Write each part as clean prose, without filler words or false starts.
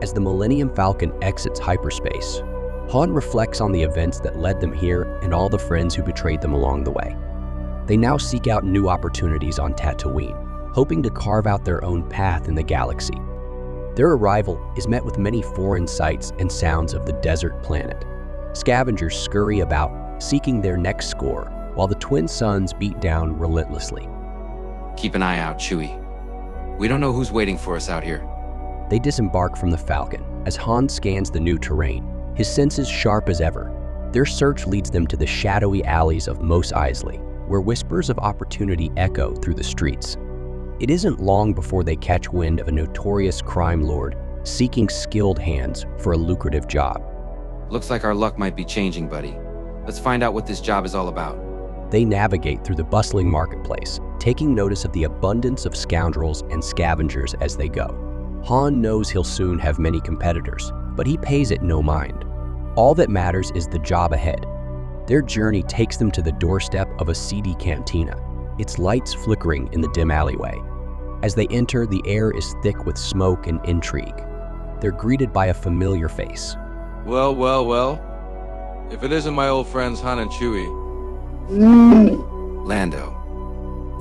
As the Millennium Falcon exits hyperspace, Han reflects on the events that led them here and all the friends who betrayed them along the way. They now seek out new opportunities on Tatooine, hoping to carve out their own path in the galaxy. Their arrival is met with many foreign sights and sounds of the desert planet. Scavengers scurry about, seeking their next score, while the twin suns beat down relentlessly. Keep an eye out, Chewie. We don't know who's waiting for us out here. They disembark from the Falcon as Han scans the new terrain, his senses sharp as ever. Their search leads them to the shadowy alleys of Mos Eisley, where whispers of opportunity echo through the streets. It isn't long before they catch wind of a notorious crime lord seeking skilled hands for a lucrative job. Looks like our luck might be changing, buddy. Let's find out what this job is all about. They navigate through the bustling marketplace, taking notice of the abundance of scoundrels and scavengers as they go. Han knows he'll soon have many competitors, but he pays it no mind. All that matters is the job ahead. Their journey takes them to the doorstep of a seedy cantina, its lights flickering in the dim alleyway. As they enter, the air is thick with smoke and intrigue. They're greeted by a familiar face. Well, well, well. If it isn't my old friends Han and Chewie. Lando.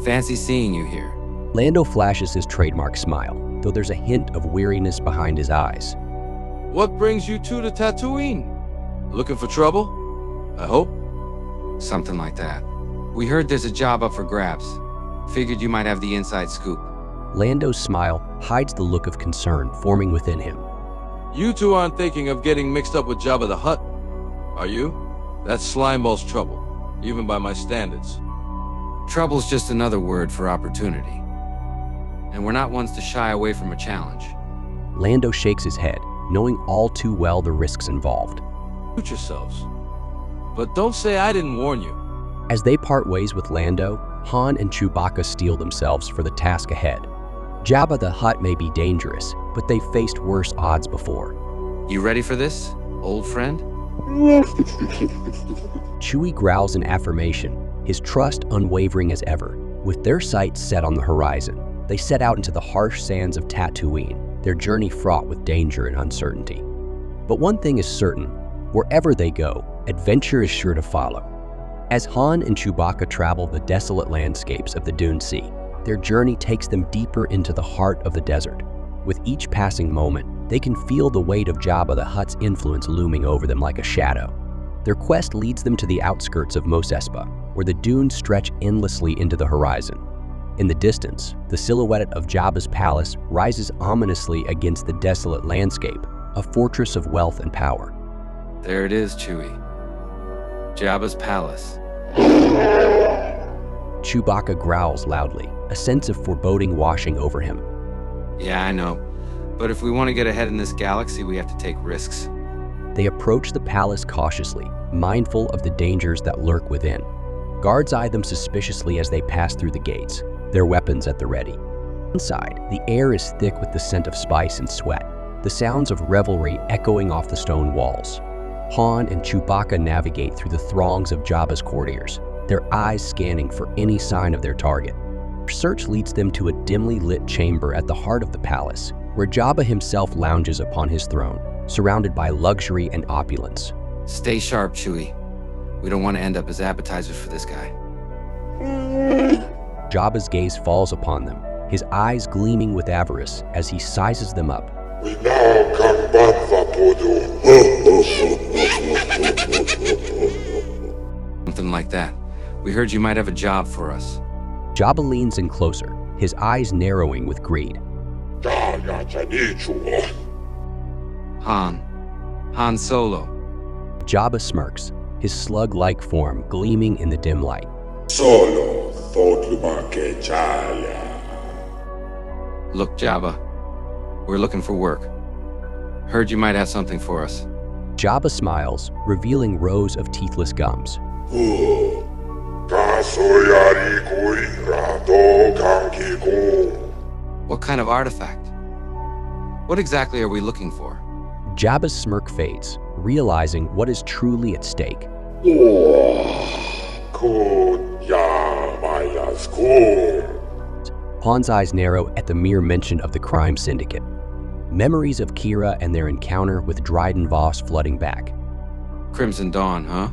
Fancy seeing you here. Lando flashes his trademark smile, though there's a hint of weariness behind his eyes. What brings you two to Tatooine? Looking for trouble? I hope. Something like that. We heard there's a job up for grabs. Figured you might have the inside scoop. Lando's smile hides the look of concern forming within him. You two aren't thinking of getting mixed up with Jabba the Hutt, are you? That's slimeball's trouble, even by my standards. Trouble's just another word for opportunity. And we're not ones to shy away from a challenge. Lando shakes his head, knowing all too well the risks involved. Suit yourselves. But don't say I didn't warn you. As they part ways with Lando, Han and Chewbacca steel themselves for the task ahead. Jabba the Hutt may be dangerous, but they've faced worse odds before. You ready for this, old friend? Chewie growls in affirmation, his trust unwavering as ever. With their sights set on the horizon, they set out into the harsh sands of Tatooine, their journey fraught with danger and uncertainty. But one thing is certain, wherever they go, adventure is sure to follow. As Han and Chewbacca travel the desolate landscapes of the Dune Sea, their journey takes them deeper into the heart of the desert. With each passing moment, they can feel the weight of Jabba the Hutt's influence looming over them like a shadow. Their quest leads them to the outskirts of Mos Espa, where the dunes stretch endlessly into the horizon. In the distance, the silhouette of Jabba's palace rises ominously against the desolate landscape, a fortress of wealth and power. There it is, Chewie. Jabba's palace. Chewbacca growls loudly, a sense of foreboding washing over him. Yeah, I know. But if we want to get ahead in this galaxy, we have to take risks. They approach the palace cautiously, mindful of the dangers that lurk within. Guards eye them suspiciously as they pass through the gates, their weapons at the ready. Inside, the air is thick with the scent of spice and sweat, the sounds of revelry echoing off the stone walls. Han and Chewbacca navigate through the throngs of Jabba's courtiers, their eyes scanning for any sign of their target. Their search leads them to a dimly lit chamber at the heart of the palace, where Jabba himself lounges upon his throne, surrounded by luxury and opulence. Stay sharp, Chewie. We don't want to end up as appetizers for this guy. Jabba's gaze falls upon them, his eyes gleaming with avarice as he sizes them up. Something like that. We heard you might have a job for us. Jabba leans in closer, his eyes narrowing with greed. Han Solo. Jabba smirks, his slug-like form gleaming in the dim light. Look, Jabba. We're looking for work. Heard you might have something for us. Jabba smiles, revealing rows of teethless gums. What kind of artifact? What exactly are we looking for? Jabba's smirk fades, realizing what is truly at stake. Han's eyes narrow at the mere mention of the crime syndicate. Memories of Kira and their encounter with Dryden Voss flooding back. Crimson Dawn, huh?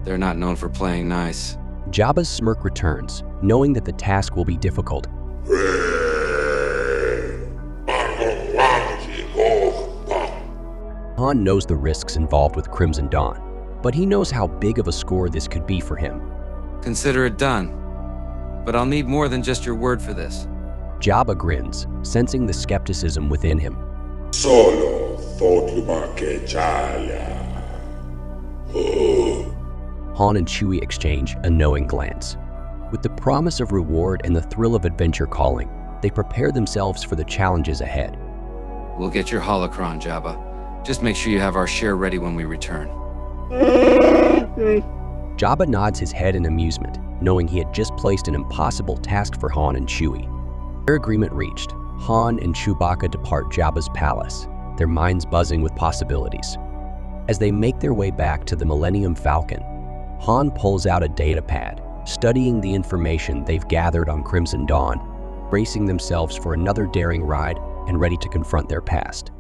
They're not known for playing nice. Jabba's smirk returns, knowing that the task will be difficult. Han knows the risks involved with Crimson Dawn, but he knows how big of a score this could be for him. Consider it done. But I'll need more than just your word for this. Jabba grins, sensing the skepticism within him. Solo Thotuma Chaya. Han and Chewie exchange a knowing glance. With the promise of reward and the thrill of adventure calling, they prepare themselves for the challenges ahead. We'll get your holocron, Jabba. Just make sure you have our share ready when we return. Jabba nods his head in amusement, knowing he had just placed an impossible task for Han and Chewie. Their agreement reached, Han and Chewbacca depart Jabba's palace, their minds buzzing with possibilities. As they make their way back to the Millennium Falcon, Han pulls out a data pad, studying the information they've gathered on Crimson Dawn, bracing themselves for another daring ride and ready to confront their past.